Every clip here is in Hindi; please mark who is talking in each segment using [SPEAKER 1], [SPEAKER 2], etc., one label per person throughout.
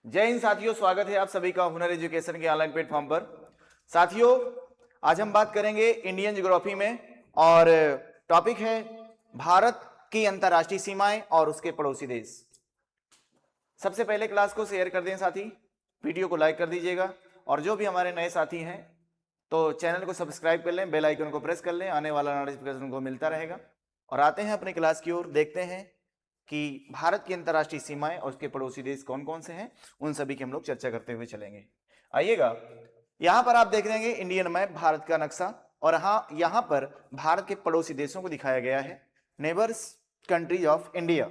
[SPEAKER 1] जय हिंद साथियों, स्वागत है आप सभी का हुनर एजुकेशन के ऑनलाइन प्लेटफॉर्म पर। साथियों, आज हम बात करेंगे इंडियन ज्योग्राफी में और टॉपिक है भारत की अंतरराष्ट्रीय सीमाएं और उसके पड़ोसी देश। सबसे पहले क्लास को शेयर कर दें साथी, वीडियो को लाइक कर दीजिएगा और जो भी हमारे नए साथी हैं तो चैनल को सब्सक्राइब कर लें, बेल आइकन को प्रेस कर लें, आने वाला नोटिफिकेशन उनको मिलता रहेगा। और आते हैं अपने क्लास की ओर, देखते हैं कि भारत की अंतरराष्ट्रीय सीमाएं और उसके पड़ोसी देश कौन कौन से हैं, उन सभी की हम लोग चर्चा करते हुए चलेंगे। आइएगा, यहां पर आप देख लेंगे इंडियन मैप, भारत का नक्शा, और यहां पर भारत के पड़ोसी देशों को दिखाया गया है, नेबर्स कंट्रीज ऑफ इंडिया।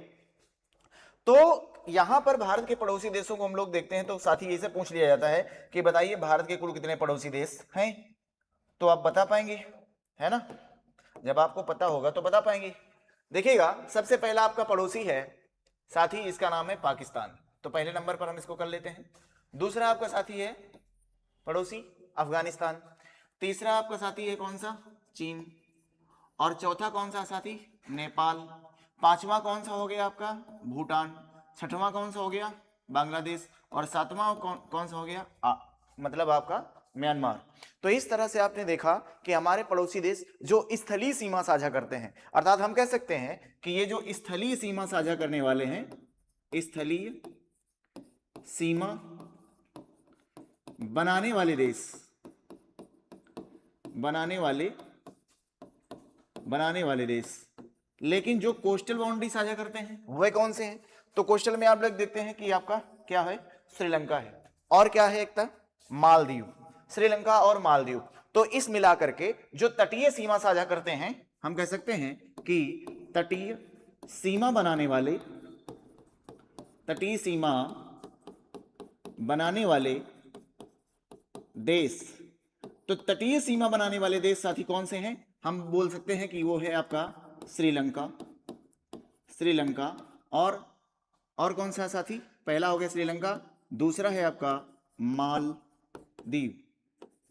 [SPEAKER 1] तो यहां पर भारत के पड़ोसी देशों को हम लोग देखते हैं तो साथी इसे पूछ लिया जाता है कि बताइए भारत के कुल कितने पड़ोसी देश हैं, तो आप बता पाएंगे, है ना? जब आपको पता होगा तो बता पाएंगे। देखिएगा, सबसे पहला आपका पड़ोसी है साथी, इसका नाम है पाकिस्तान, तो पहले नंबर पर हम इसको कर लेते हैं। दूसरा आपका साथी है पड़ोसी अफगानिस्तान। तीसरा आपका साथी है कौन सा? चीन। और चौथा कौन सा साथी? नेपाल। पांचवा कौन सा हो गया आपका? भूटान। छठवां कौन सा हो गया? बांग्लादेश। और सातवां कौन सा हो गया? मतलब आपका म्यांमार। तो इस तरह से आपने देखा कि हमारे पड़ोसी देश जो स्थलीय सीमा साझा करते हैं, अर्थात हम कह सकते हैं कि ये जो स्थलीय सीमा साझा करने वाले हैं, स्थलीय सीमा बनाने वाले देश, बनाने वाले देश, लेकिन जो कोस्टल बाउंड्री साझा करते हैं वह कौन से हैं? तो कोस्टल में आप लोग देखते हैं कि आपका क्या है? श्रीलंका है, और क्या है? एक था मालदीव, श्रीलंका और मालदीव। तो इस मिलाकर के जो तटीय सीमा साझा करते हैं, हम कह सकते हैं कि तटीय सीमा बनाने वाले, तटीय सीमा बनाने वाले देश। तो तटीय सीमा बनाने वाले देश साथी कौन से हैं? हम बोल सकते हैं कि वो है आपका श्रीलंका, श्रीलंका और कौन सा साथी? पहला हो गया श्रीलंका, दूसरा है आपका मालदीव,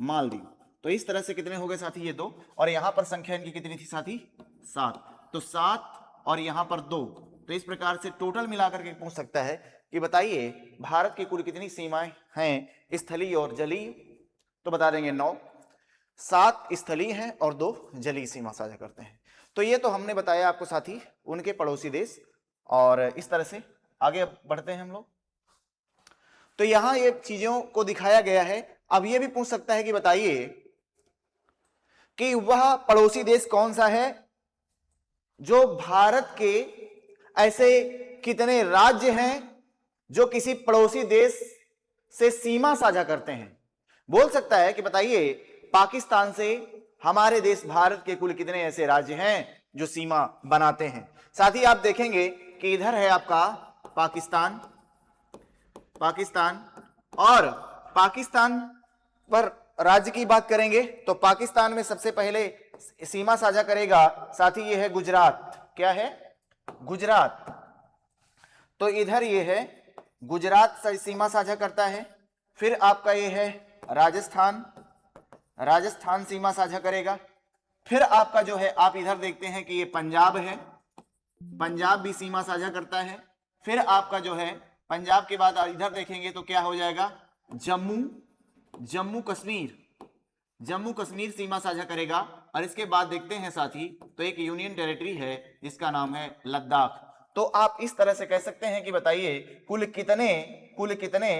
[SPEAKER 1] मालदीव। तो इस तरह से कितने हो गए साथी? ये दो। और यहां पर संख्या इनकी कितनी थी साथी? 7। तो 7 और यहां पर 2। तो इस प्रकार से टोटल मिलाकर के पूछ सकता है कि बताइए भारत की कुल कितनी सीमाएं हैं, स्थलीय और जलीय? तो बता देंगे 9। 7 स्थलीय हैं और 2 जलीय सीमा साझा करते हैं। तो ये तो हमने बताया आपको साथी उनके पड़ोसी देश, और इस तरह से आगे बढ़ते हैं हम लोग। तो यहां ये चीजों को दिखाया गया है। अब ये भी पूछ सकता है कि बताइए कि वह पड़ोसी देश कौन सा है जो भारत के ऐसे कितने राज्य हैं जो किसी पड़ोसी देश से सीमा साझा करते हैं। बोल सकता है कि बताइए पाकिस्तान से हमारे देश भारत के कुल कितने ऐसे राज्य हैं जो सीमा बनाते हैं। साथ ही आप देखेंगे कि इधर है आपका पाकिस्तान, पाकिस्तान, और पाकिस्तान पर राज्य की बात करेंगे तो पाकिस्तान में सबसे पहले सीमा साझा करेगा साथी ये है गुजरात। क्या है? गुजरात। तो इधर ये है गुजरात सीमा साझा करता है। फिर आपका ये है राजस्थान, राजस्थान सीमा साझा करेगा। फिर आपका जो है आप इधर देखते हैं कि ये पंजाब है, पंजाब भी सीमा साझा करता है। फिर आपका जो है पंजाब के बाद इधर देखेंगे तो क्या हो जाएगा? जम्मू, जम्मू कश्मीर, जम्मू कश्मीर सीमा साझा करेगा। और इसके बाद देखते हैं साथी तो एक यूनियन टेरिटरी है जिसका नाम है लद्दाख। तो आप इस तरह से कह सकते हैं कि बताइए कुल कितने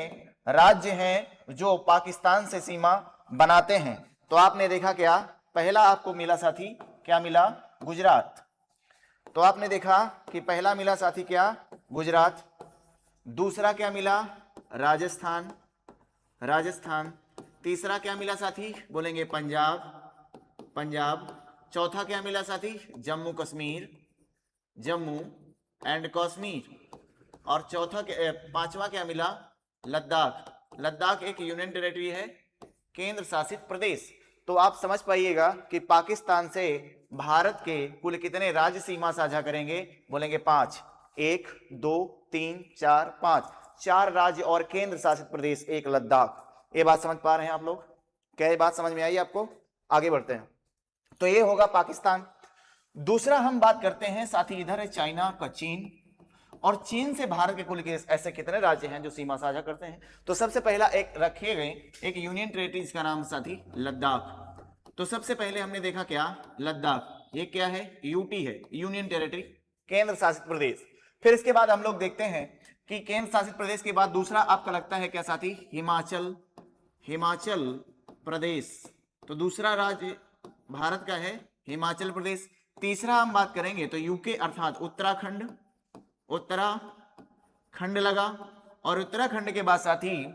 [SPEAKER 1] राज्य हैं जो पाकिस्तान से सीमा बनाते हैं। तो आपने देखा क्या? पहला आपको मिला साथी, क्या मिला? गुजरात। तो आपने देखा कि पहला मिला साथी क्या? गुजरात। दूसरा क्या मिला? राजस्थान, राजस्थान। तीसरा क्या मिला साथी? बोलेंगे पंजाब, पंजाब। चौथा क्या मिला साथी? जम्मू कश्मीर, जम्मू एंड कश्मीर। और पांचवा क्या मिला? लद्दाख। लद्दाख एक यूनियन टेरिटरी है, केंद्र शासित प्रदेश। तो आप समझ पाइएगा कि पाकिस्तान से भारत के कुल कितने राज्य सीमा साझा करेंगे? बोलेंगे 5। 1 2 3 4 5, 4 राज्य और केंद्र शासित प्रदेश, एक लद्दाख। ये बात समझ पा रहे हैं आप लोग? क्या ये बात समझ में आई आपको? आगे बढ़ते हैं। तो ये होगा पाकिस्तान। दूसरा हम बात करते हैं साथी, इधर है चाइना का चीन, और चीन से भारत के कुल के ऐसे कितने राज्य हैं जो सीमा साझा करते हैं? तो सबसे पहला एक रखे गए एक यूनियन टेरिटरी का नाम साथी लद्दाख। तो सबसे पहले हमने देखा क्या, लद्दाख, ये क्या है, यूटी है, यूनियन टेरिटरी, केंद्र शासित प्रदेश। फिर इसके बाद हम लोग देखते हैं कि केंद्र शासित प्रदेश के बाद दूसरा आपका लगता है क्या साथी, हिमाचल, हिमाचल प्रदेश। तो दूसरा राज्य भारत का है हिमाचल प्रदेश। तीसरा हम बात करेंगे तो यूके अर्थात उत्तराखंड, उत्तराखंड लगा। और उत्तराखंड के बाद साथी,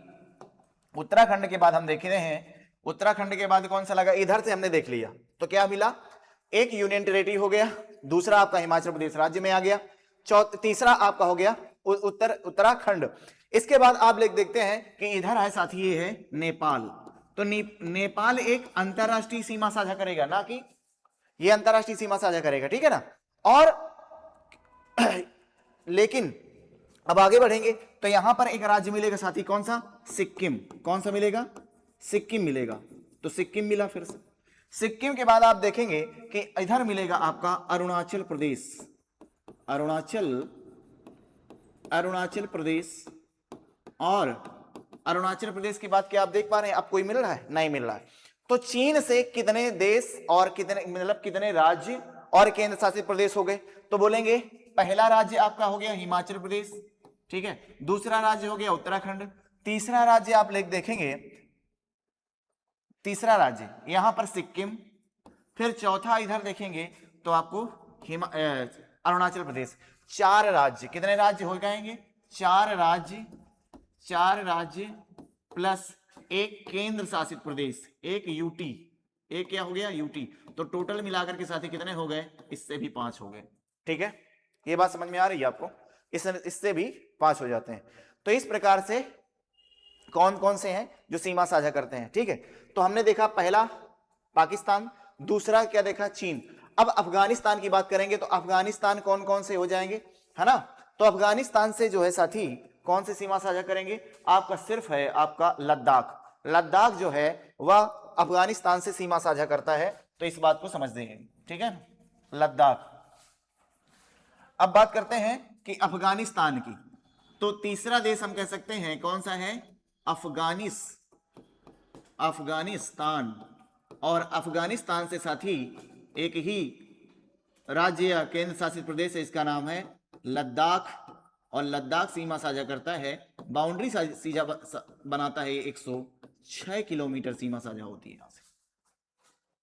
[SPEAKER 1] उत्तराखंड के बाद हम देख रहे हैं, उत्तराखंड के बाद कौन सा लगा, इधर से हमने देख लिया तो क्या मिला, एक यूनियन टेरिटरी हो गया, दूसरा आपका हिमाचल प्रदेश राज्य में आ गया, तीसरा आपका हो गया उत्तराखंड। इसके बाद आप लोग देखते हैं कि इधर है साथी, ये है नेपाल। तो नेपाल एक अंतरराष्ट्रीय सीमा साझा करेगा, ना कि ये अंतरराष्ट्रीय सीमा साझा करेगा, ठीक है ना। और लेकिन अब आगे बढ़ेंगे तो यहां पर एक राज्य मिलेगा साथी, कौन सा, सिक्किम। कौन सा मिलेगा, सिक्किम मिलेगा। तो सिक्किम मिला। फिर से सिक्किम के बाद आप देखेंगे कि इधर मिलेगा आपका अरुणाचल प्रदेश, अरुणाचल प्रदेश। और अरुणाचल प्रदेश के बाद क्या आप देख पा रहे हैं, अब कोई मिल रहा है, नहीं मिल रहा है। तो चीन से कितने देश और कितने मतलब कितने राज्य और केंद्र शासित प्रदेश हो गए? तो बोलेंगे पहला राज्य आपका हो गया हिमाचल प्रदेश, ठीक है, दूसरा राज्य हो गया उत्तराखंड, तीसरा राज्य आप लोग देखेंगे, तीसरा राज्य यहां पर सिक्किम, फिर चौथा इधर देखेंगे तो आपको अरुणाचल प्रदेश। चार राज्य, कितने राज्य हो जाएंगे, चार राज्य प्लस एक केंद्र शासित प्रदेश, एक यूटी, एक क्या हो गया, यूटी। तो टोटल मिलाकर के साथ ही कितने हो गए, इससे भी 5 हो गए, ठीक है। ये बात समझ में आ रही है आपको, इससे भी 5 हो जाते हैं। तो इस प्रकार से कौन कौन से हैं जो सीमा साझा करते हैं, ठीक है। तो हमने देखा पहला पाकिस्तान, दूसरा क्या देखा, चीन। अब अफगानिस्तान की बात करेंगे तो अफगानिस्तान कौन कौन से हो जाएंगे, है ना। तो अफगानिस्तान से जो है साथी कौन से सीमा साझा करेंगे, आपका सिर्फ है आपका लद्दाख। लद्दाख जो है वह अफगानिस्तान से सीमा साझा करता है, तो इस बात को समझ देंगे, ठीक है, लद्दाख। अब बात करते हैं कि अफगानिस्तान की। तो तीसरा देश हम कह सकते हैं कौन सा है, अफगानिस्तान। और अफगानिस्तान से साथी एक ही राज्य या केंद्र शासित प्रदेश है, इसका नाम है लद्दाख। और लद्दाख सीमा साझा करता है, बाउंड्री सीधा बनाता है, 106 किलोमीटर सीमा साझा होती है यहां से।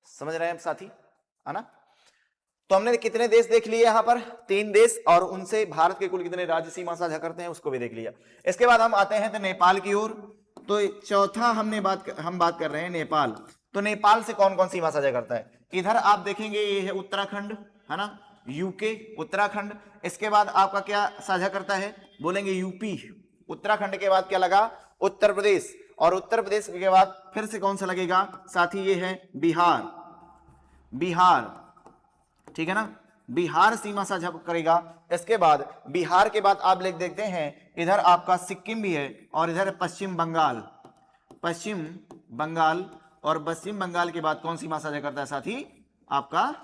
[SPEAKER 1] समझ रहे हैं साथी, है ना। तो हमने कितने देश देख लिए यहां पर, 3 देश, और उनसे भारत के कुल कितने राज्य सीमा साझा करते हैं उसको भी देख लिया। इसके बाद हम आते हैं तो नेपाल की ओर। तो चौथा हम बात कर रहे हैं नेपाल। तो नेपाल से कौन कौन सीमा साझा करता है, इधर आप देखेंगे ये है उत्तराखंड, है ना, यूके, उत्तराखंड। इसके बाद आपका क्या साझा करता है, बोलेंगे यूपी। उत्तराखंड के बाद क्या लगा, उत्तर प्रदेश। और उत्तर प्रदेश के बाद फिर से कौन सा लगेगा साथी, ये है बिहार, ठीक है ना, बिहार सीमा साझा करेगा। इसके बाद बिहार के बाद आप लोग देखते हैं इधर आपका सिक्किम भी है, और इधर पश्चिम बंगाल। और पश्चिम बंगाल के बाद कौन सीमा साझा करता है साथी, आपका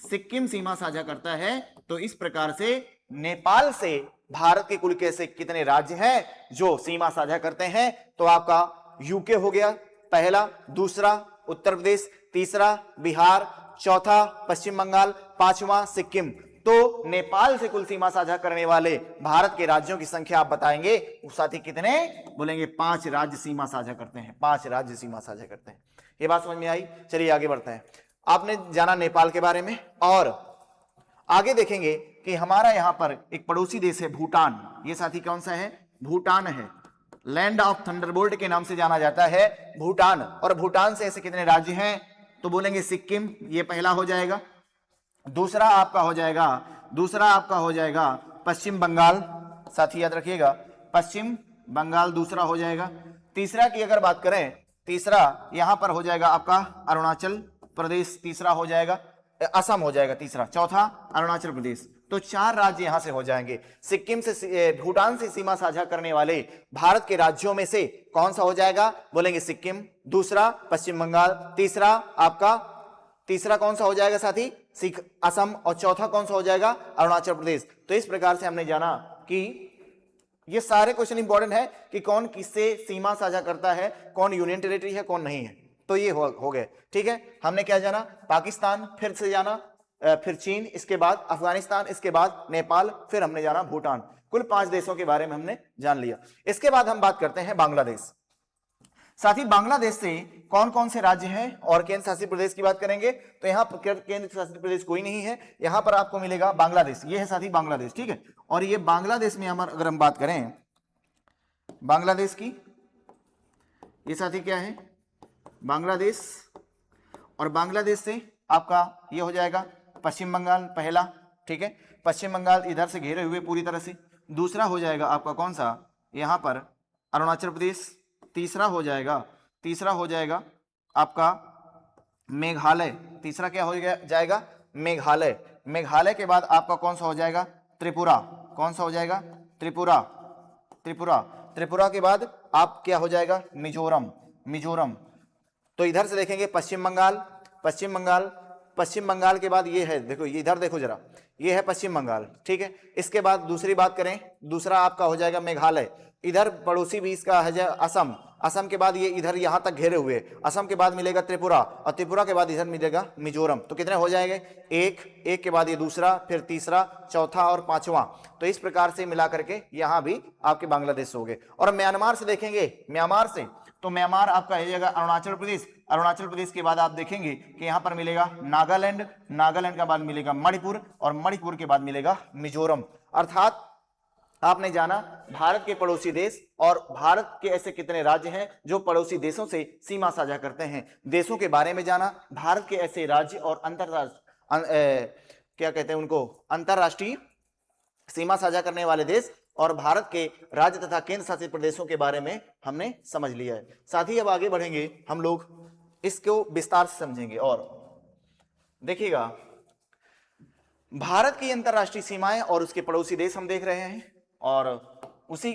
[SPEAKER 1] सिक्किम सीमा साझा करता है। तो इस प्रकार से नेपाल से भारत के कुल के कितने राज्य हैं जो सीमा साझा करते हैं, तो आपका यूके हो गया पहला, दूसरा उत्तर प्रदेश, तीसरा बिहार, चौथा पश्चिम बंगाल, पांचवा सिक्किम। तो नेपाल से कुल सीमा साझा करने वाले भारत के राज्यों की संख्या आप बताएंगे, उस साथी कितने, बोलेंगे 5 राज्य सीमा साझा करते हैं, 5 राज्य सीमा साझा करते हैं। ये बात समझ में आई। चलिए आगे बढ़ते हैं। आपने जाना नेपाल के बारे में, और आगे देखेंगे कि हमारा यहां पर एक पड़ोसी देश है भूटान। ये साथी कौन सा है, भूटान है, लैंड ऑफ थंडरबोल्ट के नाम से जाना जाता है भूटान। और भूटान से ऐसे कितने राज्य हैं, तो बोलेंगे सिक्किम, ये पहला हो जाएगा। दूसरा आपका हो जाएगा पश्चिम बंगाल, साथी याद रखिएगा, पश्चिम बंगाल दूसरा हो जाएगा। तीसरा की अगर बात करें, तीसरा यहां पर हो जाएगा आपका अरुणाचल प्रदेश, तीसरा हो जाएगा असम हो जाएगा तीसरा, चौथा अरुणाचल प्रदेश। तो 4 राज्य यहां से हो जाएंगे। सिक्किम से, भूटान से सीमा साझा करने वाले भारत के राज्यों में से कौन सा हो जाएगा, बोलेंगे सिक्किम, दूसरा पश्चिम बंगाल, तीसरा कौन सा हो जाएगा साथी, सिख असम, और चौथा कौन सा हो जाएगा, अरुणाचल प्रदेश। तो इस प्रकार से हमने जाना कि ये सारे क्वेश्चन इंपॉर्टेंट है कि कौन किससे सीमा साझा करता है, कौन यूनियन टेरिटरी है, कौन नहीं है। तो ये हो गए, ठीक है। हमने क्या जाना, पाकिस्तान फिर से जाना, फिर चीन, इसके बाद अफगानिस्तान, इसके बाद नेपाल, फिर हमने जाना भूटान। कुल 5 देशों के बारे में हमने जान लिया। इसके बाद हम बात करते हैं बांग्लादेश। साथ ही बांग्लादेश से कौन कौन से राज्य हैं और केंद्र शासित प्रदेश की बात करेंगे। तो यहाँ पर केंद्र शासित प्रदेश कोई नहीं है, यहाँ पर आपको मिलेगा बांग्लादेश। ये है साथी बांग्लादेश, ठीक है। और ये बांग्लादेश में अगर हम बात करें बांग्लादेश की, ये साथी क्या है, बांग्लादेश। और बांग्लादेश से आपका ये हो जाएगा पश्चिम बंगाल पहला, ठीक है। पश्चिम बंगाल इधर से घेरे हुए पूरी तरह से। दूसरा हो जाएगा आपका कौन सा, यहाँ पर अरुणाचल प्रदेश। तीसरा हो जाएगा आपका मेघालय। तीसरा क्या हो जाएगा, मेघालय। मेघालय के बाद आपका कौन सा हो जाएगा, त्रिपुरा। कौन सा हो जाएगा, त्रिपुरा। त्रिपुरा के बाद आप क्या हो जाएगा, मिजोरम। तो इधर से देखेंगे पश्चिम बंगाल के बाद ये है, देखो ये इधर देखो जरा, ये है पश्चिम बंगाल, ठीक है। इसके बाद दूसरी बात करें, दूसरा आपका हो जाएगा मेघालय। इधर पड़ोसी भी इसका है असम के बाद ये इधर यहां तक घेरे हुए, असम के बाद मिलेगा त्रिपुरा, और त्रिपुरा के बाद इधर मिलेगा मिजोरम। तो कितने हो जाएंगे, एक के बाद ये दूसरा, फिर तीसरा, चौथा और पांचवा। तो इस प्रकार से मिला करके यहां भी आपके बांग्लादेश हो गए। और म्यांमार से देखेंगे, म्यांमार से तो म्यांमार आपका है जगह अरुणाचल प्रदेश के बाद आप देखेंगे कि यहां पर मिलेगा नागालैंड के बाद मिलेगा मणिपुर, और मणिपुर के बाद मिलेगा मिजोरम। अर्थात आपने जाना भारत के पड़ोसी देश और भारत के ऐसे कितने राज्य हैं जो पड़ोसी देशों से सीमा साझा करते हैं। देशों के बारे में जाना, भारत के ऐसे राज्य और क्या कहते हैं उनको, अंतरराष्ट्रीय सीमा साझा करने वाले देश और भारत के राज्य तथा केंद्र शासित प्रदेशों के बारे में हमने समझ लिया है। साथ ही अब आगे बढ़ेंगे हम लोग, इसको विस्तार से समझेंगे। और देखिएगा भारत की अंतरराष्ट्रीय सीमाएं और उसके पड़ोसी देश हम देख रहे हैं, और उसी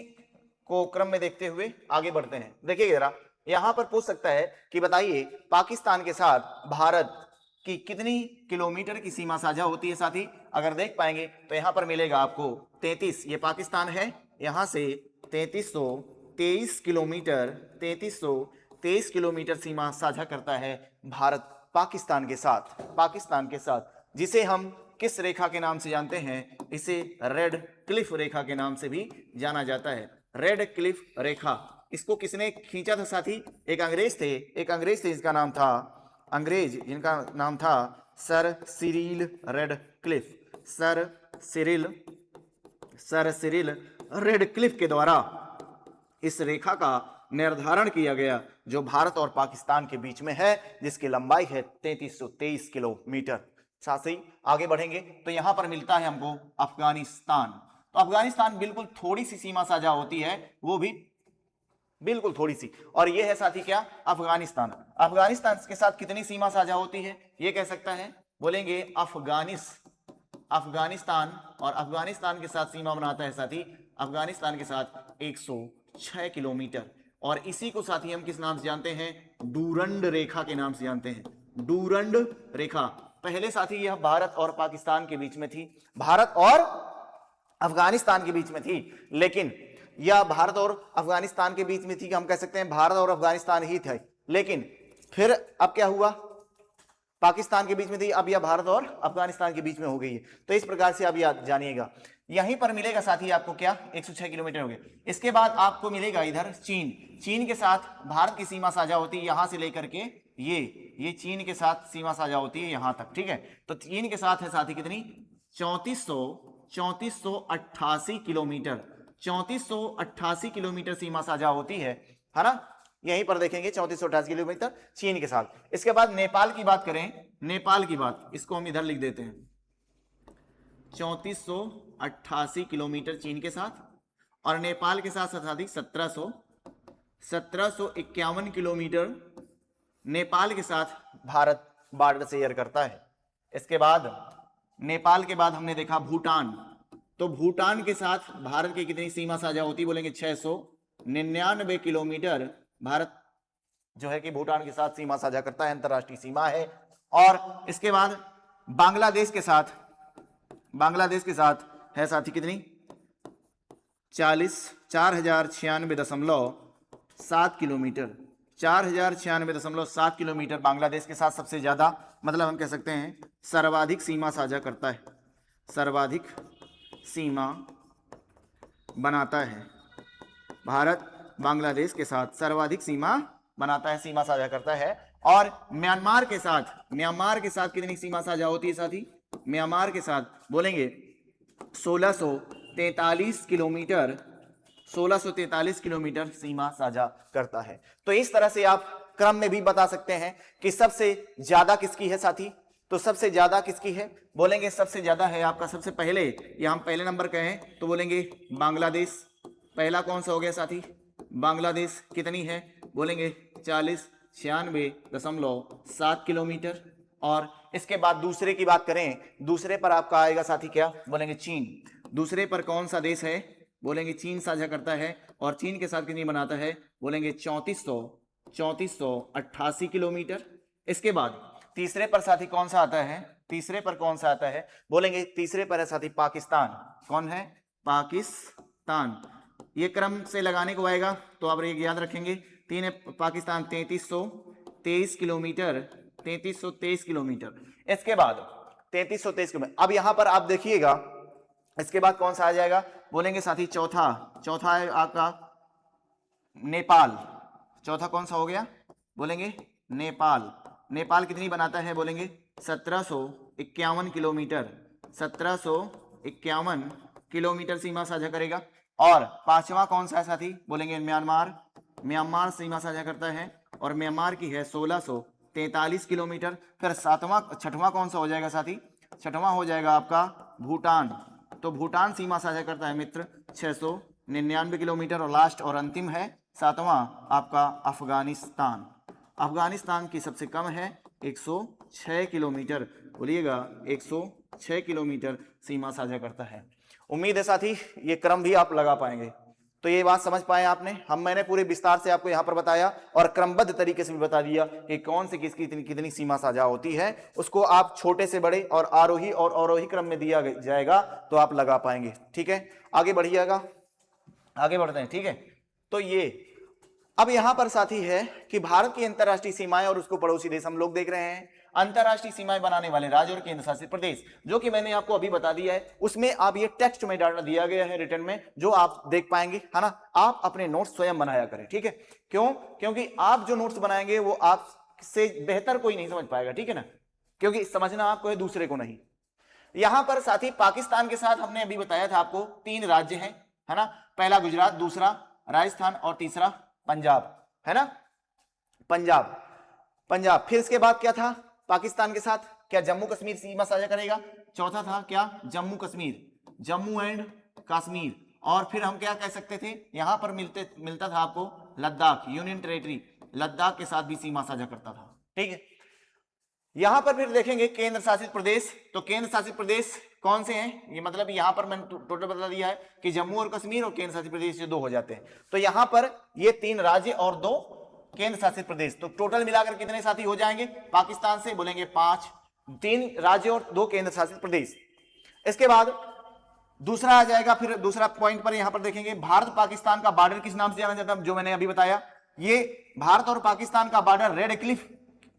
[SPEAKER 1] को क्रम में देखते हुए आगे बढ़ते हैं। देखिए जरा, यहां पर पूछ सकता है कि बताइए पाकिस्तान के साथ भारत की कितनी किलोमीटर की सीमा साझा होती है। साथी अगर देख पाएंगे तो यहां पर मिलेगा आपको 33, ये पाकिस्तान है, यहां से 3323 किलोमीटर सीमा साझा करता है भारत पाकिस्तान के साथ, जिसे हम किस रेखा के नाम से जानते हैं, इसे रेड क्लिफ रेखा के नाम से भी जाना जाता है। रेड क्लिफ रेखा, इसको किसने खींचा था साथी, एक अंग्रेज थे, इसका नाम था जिनका नाम था sir Cyril red Cliff. Sir Cyril red Cliff के द्वारा इस रेखा का निर्धारण किया गया जो भारत और पाकिस्तान के बीच में है, जिसकी लंबाई है 3323 किलोमीटर। साथ ही आगे बढ़ेंगे तो यहां पर मिलता है हमको अफगानिस्तान। तो अफगानिस्तान बिल्कुल थोड़ी सी सीमा साझा होती है, वो भी बिल्कुल थोड़ी सी। और ये है साथी क्या, अफगानिस्तान के साथ कितनी सीमा साझा होती है, ये कह सकता है, बोलेंगे अफगानिस्तान, और अफगानिस्तान के साथ सीमा बनाता है साथी, अफगानिस्तान के साथ 106 किलोमीटर। और इसी को साथी हम किस नाम से जानते हैं, डूरंड रेखा के नाम से जानते हैं। डूरंड रेखा पहले साथी यह भारत और पाकिस्तान के बीच में थी, भारत और अफगानिस्तान के बीच में थी, लेकिन यह भारत और अफगानिस्तान के बीच में थी, हम कह सकते हैं भारत और अफगानिस्तान ही थे, लेकिन फिर अब क्या हुआ, पाकिस्तान के बीच में थी, अब यह भारत और अफगानिस्तान के बीच में हो गई है। तो इस प्रकार से अब याद जानिएगा, यहीं पर मिलेगा साथी आपको क्या, 106 किलोमीटर हो गए। इसके बाद आपको मिलेगा इधर चीन के साथ भारत की सीमा साझा होती है, यहां से लेकर के ये चीन के साथ सीमा साझा होती है यहां तक, ठीक है। तो चीन के साथ है साथी कितनी, 3488 किलोमीटर, 3488 किलोमीटर सीमा साझा होती है ना। यहीं पर देखेंगे 3488 किलोमीटर चीन के साथ। इसके बाद नेपाल की बात करें, इसको हम इधर लिख देते हैं, 3488 किलोमीटर चीन के साथ, और नेपाल के साथ साथी 1751 किलोमीटर नेपाल के साथ भारत बॉर्डर शेयर करता है। इसके बाद नेपाल के बाद हमने देखा भूटान। तो भूटान के साथ भारत की कितनी सीमा साझा होती है, बोलेंगे 699 किलोमीटर भारत जो है कि भूटान के साथ सीमा साझा करता है, अंतरराष्ट्रीय सीमा है। और इसके बाद बांग्लादेश के साथ है साथी कितनी 4,096.7 किलोमीटर, 4,096.7 किलोमीटर बांग्लादेश के साथ सबसे ज्यादा, मतलब हम कह सकते हैं सर्वाधिक सीमा साझा करता है, सर्वाधिक सीमा बनाता है। भारत बांग्लादेश के साथ सर्वाधिक सीमा बनाता है, सीमा साझा करता है। और म्यांमार के साथ कितनी सीमा साझा होती है साथी? म्यांमार के साथ बोलेंगे 1643 किलोमीटर, 1643 किलोमीटर सीमा साझा करता है। तो इस तरह से आप क्रम में भी बता सकते हैं कि सबसे ज्यादा किसकी है साथी। तो सबसे ज्यादा किसकी है? बोलेंगे सबसे ज्यादा है आपका, सबसे पहले या हम पहले नंबर कहें तो बोलेंगे बांग्लादेश। पहला कौन सा हो गया साथी? बांग्लादेश। कितनी है? बोलेंगे 40,96.7 किलोमीटर। और इसके बाद दूसरे की बात करें, दूसरे पर आपका आएगा साथी क्या? बोलेंगे चीन। दूसरे पर कौन सा देश है? बोलेंगे चीन साझा करता है। और चीन के साथ कितनी बनाता है? बोलेंगे 3488 किलोमीटर। इसके बाद तीसरे पर साथी कौन सा आता है? तीसरे पर कौन सा आता है? बोलेंगे तीसरे पर है साथी पाकिस्तान। कौन है? पाकिस्तान। ये क्रम से लगाने को आएगा तो आप ये याद रखेंगे, तीन है पाकिस्तान 3323 किलोमीटर, 3323 किलोमीटर। इसके बाद 3323 किलोमीटर। अब यहां पर आप देखिएगा इसके बाद कौन सा आ जाएगा? बोलेंगे साथी चौथा है आपका नेपाल। चौथा कौन सा हो गया? बोलेंगे नेपाल। नेपाल कितनी बनाता है? बोलेंगे 1751 किलोमीटर, 1751 किलोमीटर सीमा साझा करेगा। और पांचवा कौन सा है साथी? बोलेंगे म्यांमार सीमा साझा करता है और म्यांमार की है 1643 किलोमीटर। फिर छठवां कौन सा हो जाएगा साथी? छठवां हो जाएगा आपका भूटान। तो भूटान सीमा साझा करता है मित्र 699 किलोमीटर। और लास्ट और अंतिम है सातवां आपका अफगानिस्तान। अफगानिस्तान की सबसे कम है 106 किलोमीटर। बोलिएगा 106 किलोमीटर सीमा साझा करता है। उम्मीद है साथी ये क्रम भी आप लगा पाएंगे। तो ये बात समझ पाए आपने? मैंने पूरे विस्तार से आपको यहां पर बताया और क्रमबद्ध तरीके से भी बता दिया कि कौन सी किसकी कितनी सीमा साझा होती है। उसको आप छोटे से बड़े और आरोही क्रम में दिया जाएगा तो आप लगा पाएंगे। ठीक है, आगे बढ़िएगा, आगे बढ़ते हैं। ठीक है, तो ये अब यहां पर साथी है कि भारत की अंतरराष्ट्रीय सीमाएं और उसको पड़ोसी देश हम लोग देख रहे हैं। अंतरराष्ट्रीय सीमाएं बनाने वाले राज्य और केंद्र शासित प्रदेश, जो कि मैंने आपको अभी बता दिया है, उसमें आप ये टेक्स्ट में डाटा दिया गया है रिटर्न में, जो आप देख पाएंगे, है ना। आप अपने नोट्स स्वयं बनाया करें। ठीक है, क्यों? क्योंकि आप जो नोट्स बनाएंगे वो आपसे बेहतर कोई नहीं समझ पाएगा। ठीक है ना, क्योंकि समझना आपको है, दूसरे को नहीं। यहां पर साथी पाकिस्तान के साथ हमने अभी बताया था आपको 3 राज्य हैं, है ना। पहला गुजरात, दूसरा राजस्थान और तीसरा पंजाब, है ना। पंजाब। फिर इसके बाद क्या था पाकिस्तान के साथ? क्या जम्मू कश्मीर सीमा साझा करेगा? चौथा था क्या? जम्मू एंड कश्मीर। और फिर हम क्या कह सकते थे? यहां पर मिलता था आपको लद्दाख, यूनियन टेरिटरी लद्दाख के साथ भी सीमा साझा करता था। ठीक है, यहां पर फिर देखेंगे केंद्र शासित प्रदेश। तो केंद्र शासित प्रदेश कौन से हैं? ये मतलब यहां पर मैंने टोटल बता दिया है कि जम्मू और कश्मीर और केंद्र शासित प्रदेश से 2 हो जाते हैं। तो यहां पर ये 3 राज्य और 2 केंद्र शासित प्रदेश, तो टोटल मिलाकर कितने साथी हो जाएंगे? पाकिस्तान से बोलेंगे 5, 3 राज्य और 2 केंद्र शासित प्रदेश। इसके बाद दूसरा आ जाएगा, फिर दूसरा पॉइंट पर यहां पर देखेंगे भारत पाकिस्तान का बॉर्डर किस नाम से जाना जाता है? जो मैंने अभी बताया, ये भारत और पाकिस्तान का बॉर्डर रेड क्लिफ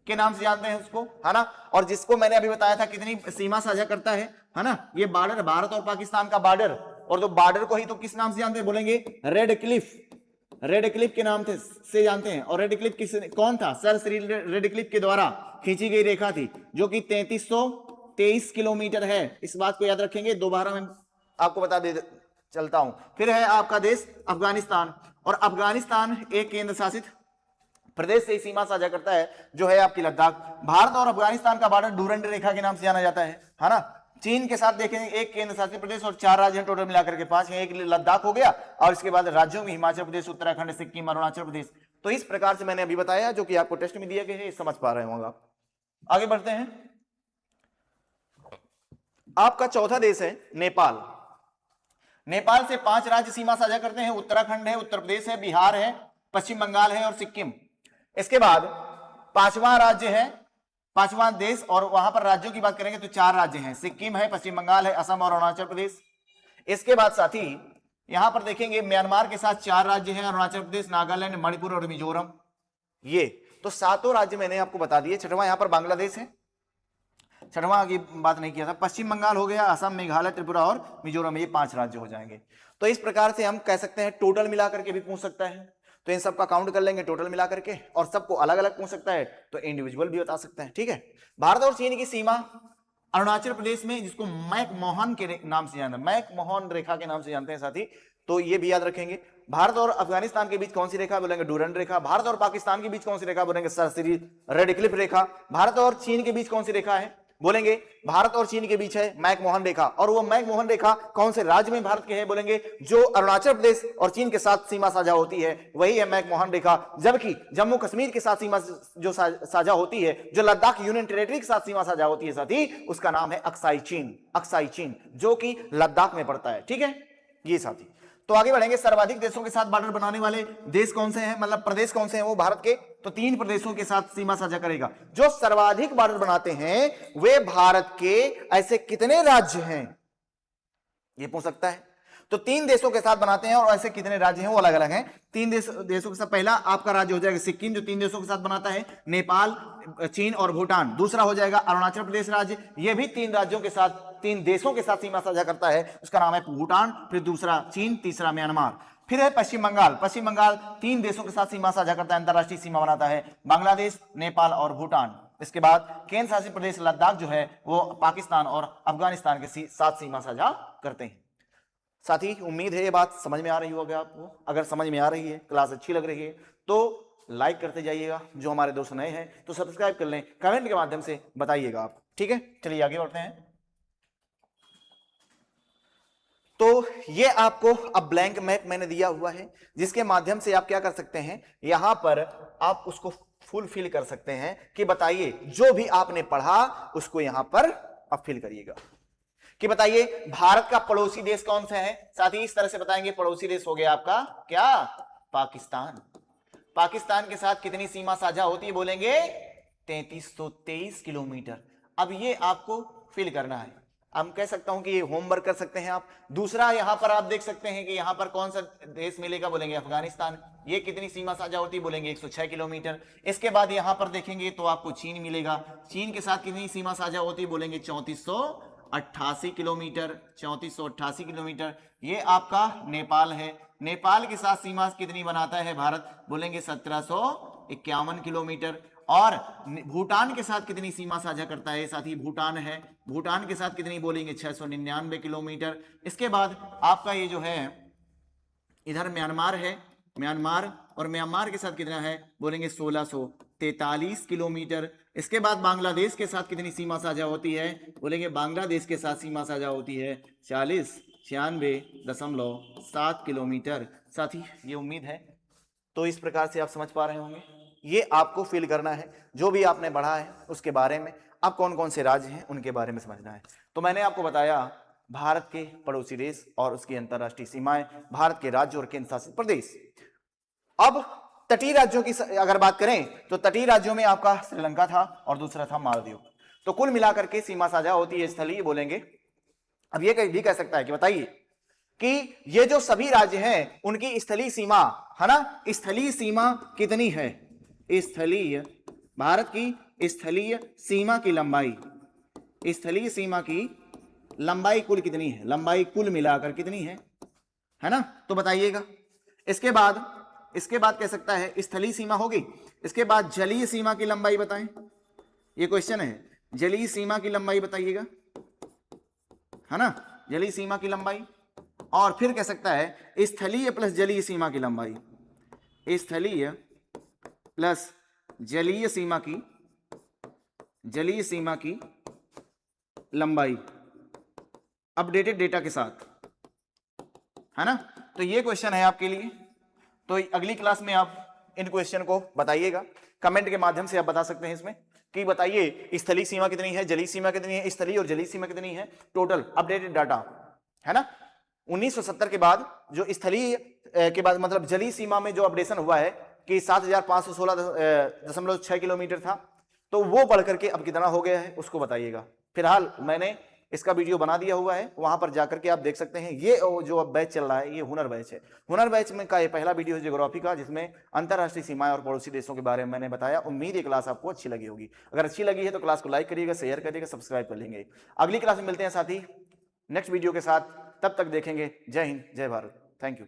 [SPEAKER 1] के नाम से जानते हैं उसको, है ना। और जिसको मैंने अभी बताया था कितनी सीमा साझा करता है ना, ये बॉर्डर भारत और पाकिस्तान का बॉर्डर, और तो बॉर्डर को ही तो किस नाम से जानते हैं? बोलेंगे रेड क्लिफ के नाम से जानते हैं। और रेड क्लिफ कौन था? सर श्री रेड क्लिफ के द्वारा खींची गई रेखा थी, जो कि 3323 किलोमीटर है। इस बात को याद रखेंगे, दोबारा मैं आपको बता दे चलता हूं। फिर है आपका देश अफगानिस्तान, और अफगानिस्तान एक केंद्र शासित प्रदेश से सीमा साझा करता है, जो है आपकी लद्दाख। भारत और अफगानिस्तान का बॉर्डर डूरंड रेखा के नाम से जाना जाता है ना। चीन के साथ देखेंगे एक केंद्र शासित प्रदेश और 4 राज्य टोटल मिलाकर के 5 हैं। एक लद्दाख हो गया, और इसके बाद राज्यों में हिमाचल प्रदेश, उत्तराखंड, सिक्किम, अरुणाचल प्रदेश। तो इस प्रकार से मैंने अभी बताया, जो कि आपको टेस्ट में दिया गया है, समझ पा रहे होंगे। आगे बढ़ते हैं। आपका चौथा देश है नेपाल। नेपाल से 5 राज्य सीमा साझा करते हैं, उत्तराखंड है, उत्तर प्रदेश है, बिहार है, पश्चिम बंगाल है और सिक्किम। इसके बाद 5वां राज्य है पांचवा देश, और वहां पर राज्यों की बात करेंगे तो 4 राज्य हैं, सिक्किम है, पश्चिम बंगाल है, असम और अरुणाचल प्रदेश। इसके बाद साथी यहां पर देखेंगे म्यांमार के साथ 4 राज्य हैं, अरुणाचल प्रदेश, नागालैंड, मणिपुर और मिजोरम। ये तो 7 राज्य मैंने आपको बता दिए। छठवां यहां पर बांग्लादेश है, छठवां की बात नहीं किया था। पश्चिम बंगाल हो गया, असम, मेघालय, त्रिपुरा और मिजोरम, ये 5 राज्य हो जाएंगे। तो इस प्रकार से हम कह सकते हैं, टोटल मिलाकर के भी पूछ सकता है तो इन सबका काउंट कर लेंगे टोटल मिला करके, और सबको अलग अलग पूछ सकता है तो इंडिविजुअल भी बता सकते हैं। ठीक है, भारत और चीन की सीमा अरुणाचल प्रदेश में, जिसको मैकमोहन के नाम से जानते हैं, मैकमोहन रेखा के नाम से जानते हैं साथी, तो ये भी याद रखेंगे। भारत और अफगानिस्तान के बीच कौन सी रेखा, बोलेंगे डूरंड रेखा। भारत और पाकिस्तान के बीच कौन सी रेखा, बोलेंगे सरसिरी रेडक्लिफ रेखा। भारत और चीन के बीच कौन सी रेखा है, बोलेंगे भारत और चीन के बीच है मैकमोहन रेखा। और वो मैकमोहन रेखा कौन से राज्य में भारत के है, बोलेंगे जो अरुणाचल प्रदेश और चीन के साथ सीमा साझा होती है वही है मैकमोहन रेखा। जबकि जम्मू कश्मीर के साथ सीमा जो साझा होती है, जो लद्दाख यूनियन टेरिटरी के साथ सीमा साझा होती है साथी, उसका नाम है अक्साई चीन, अक्साई चीन, जो कि लद्दाख में पड़ता है। ठीक है ये साथी, तो आगे बढ़ेंगे। सर्वाधिक देशों के साथ बॉर्डर बनाने वाले देश कौन से हैं, मतलब प्रदेश कौन से हैं वो भारत के, तो 3 प्रदेशों के साथ सीमा साझा करेगा। जो सर्वाधिक बॉर्डर बनाते हैं वे भारत के ऐसे कितने राज्य हैं, ये पूछ सकता है। तो 3 देशों के साथ बनाते हैं और ऐसे कितने राज्य हैं वो अलग अलग हैं। 3 देशों के साथ, पहला आपका राज्य हो जाएगा सिक्किम, जो 3 देशों के साथ बनाता है, नेपाल, चीन और भूटान। दूसरा हो जाएगा अरुणाचल प्रदेश राज्य, यह भी 3 राज्यों के साथ, 3 देशों के साथ सीमा साझा करता है, उसका नाम है भूटान। फिर दूसरा चीन, तीसरा म्यांमार। फिर है पश्चिम बंगाल, पश्चिम बंगाल 3 देशों के साथ सीमा साझा करता है, अंतरराष्ट्रीय सीमा बनाता है, बांग्लादेश, नेपाल और भूटान। इसके बाद केंद्र शासित प्रदेश लद्दाख जो है वो पाकिस्तान और अफगानिस्तान के साथ सीमा साझा करते हैं। साथी उम्मीद है ये बात समझ में आ रही होगी आपको। अगर समझ में आ रही है, क्लास अच्छी लग रही है तो लाइक करते जाइएगा। जो हमारे दोस्त नए हैं तो सब्सक्राइब कर लें, कमेंट के माध्यम से बताइएगा आप। ठीक है, चलिए आगे बढ़ते हैं। तो ये आपको अब ब्लैंक मैप मैंने दिया हुआ है, जिसके माध्यम से आप क्या कर सकते हैं, यहां पर आप उसको फुलफिल कर सकते हैं कि बताइए जो भी आपने पढ़ा उसको यहां पर आप फिल करिएगा कि बताइए भारत का पड़ोसी देश कौन सा है। साथ ही इस तरह से बताएंगे, पड़ोसी देश हो गया आपका क्या, पाकिस्तान। पाकिस्तान के साथ कितनी सीमा साझा होती है, बोलेंगे 3323 किलोमीटर। अब ये आपको फिल करना है। हम कह सकता हूं कि ये होमवर्क कर सकते हैं आप। दूसरा यहां पर आप देख सकते हैं कि यहां पर कौन सा देश मिलेगा, बोलेंगे अफगानिस्तान। ये कितनी सीमा साझा होती है, बोलेंगे 106 किलोमीटर। इसके बाद यहां पर देखेंगे तो आपको चीन मिलेगा। चीन के साथ कितनी सीमा साझा होती है, बोलेंगे 3488 किलोमीटर, 3488 किलोमीटर। ये आपका नेपाल है। नेपाल के साथ सीमा कितनी बनाता है भारत, बोलेंगे 1751 किलोमीटर। और भूटान के साथ कितनी सीमा साझा करता है, साथ ही भूटान है। भूटान के साथ कितनी, बोलेंगे 699 किलोमीटर। इसके बाद आपका ये जो है इधर म्यांमार है, म्यांमार, और म्यांमार के साथ कितना है, बोलेंगे 1643 किलोमीटर। इसके बाद बांग्लादेश के साथ कितनी सीमा साझा होती है, बोलेंगे बांग्लादेश के साथ सीमा साझा होती है 4696.7 किलोमीटर। साथी ये उम्मीद है तो इस प्रकार से आप समझ पा रहे होंगे। ये आपको फिल करना है, जो भी आपने पढ़ा है उसके बारे में। अब कौन कौन से राज्य हैं उनके बारे में समझना है। तो मैंने आपको बताया भारत के पड़ोसी देश और उसकी अंतरराष्ट्रीय सीमाएं, भारत के राज्य और केंद्र शासित प्रदेश। अब तटीय राज्यों की अगर बात करें तो तटीय राज्यों में आपका श्रीलंका था और दूसरा था मालदीव। तो कुल मिलाकर के सीमा साझा होती है स्थलीय, बोलेंगे। अब ये भी कह सकता है कि बताइए कि ये जो सभी राज्य हैं उनकी स्थलीय सीमा है ना, स्थलीय सीमा कितनी है, स्थलीय, भारत की स्थलीय सीमा की लंबाई, स्थलीय सीमा की लंबाई कुल कितनी है, लंबाई कुल मिलाकर कितनी है ना, तो बताइएगा। इसके बाद कह सकता है स्थलीय सीमा होगी। इसके बाद जलीय सीमा की लंबाई बताएं, ये क्वेश्चन है। जलीय सीमा की लंबाई बताइएगा, है ना, जलीय सीमा की लंबाई। और फिर कह सकता है स्थलीय प्लस जलीय सीमा की लंबाई, स्थलीय प्लस जलीय सीमा की लंबाई अपडेटेड डेटा के साथ, है ना। तो ये क्वेश्चन है आपके लिए। तो अगली क्लास में आप इन क्वेश्चन को बताइएगा, कमेंट के माध्यम से आप बता सकते हैं इसमें कि बताइए स्थलीय सीमा कितनी है, जलीय सीमा कितनी है, स्थलीय और जलीय सीमा कितनी है, टोटल अपडेटेड डाटा, है ना। 1970 के बाद जो स्थलीय के बाद मतलब जलीय सीमा में जो अपडेशन हुआ है कि 7516.6 किलोमीटर था, तो वो पढ़ करके अब कितना हो गया है उसको बताइएगा। फिलहाल मैंने इसका वीडियो बना दिया हुआ है, वहां पर जाकर के आप देख सकते हैं। ये जो अब बैच चल रहा है ये हुनर बैच है। हुनर बैच में का ये पहला वीडियो है ज्योग्राफी का, जिसमें अंतरराष्ट्रीय सीमाएं और पड़ोसी देशों के बारे में मैंने बताया। उम्मीद है क्लास आपको अच्छी लगी होगी। अगर अच्छी लगी है तो क्लास को लाइक करिएगा, शेयर करिएगा, सब्सक्राइब कर लेंगे। अगली क्लास में मिलते हैं साथी नेक्स्ट वीडियो के साथ, तब तक देखेंगे। जय हिंद, जय भारत, थैंक यू।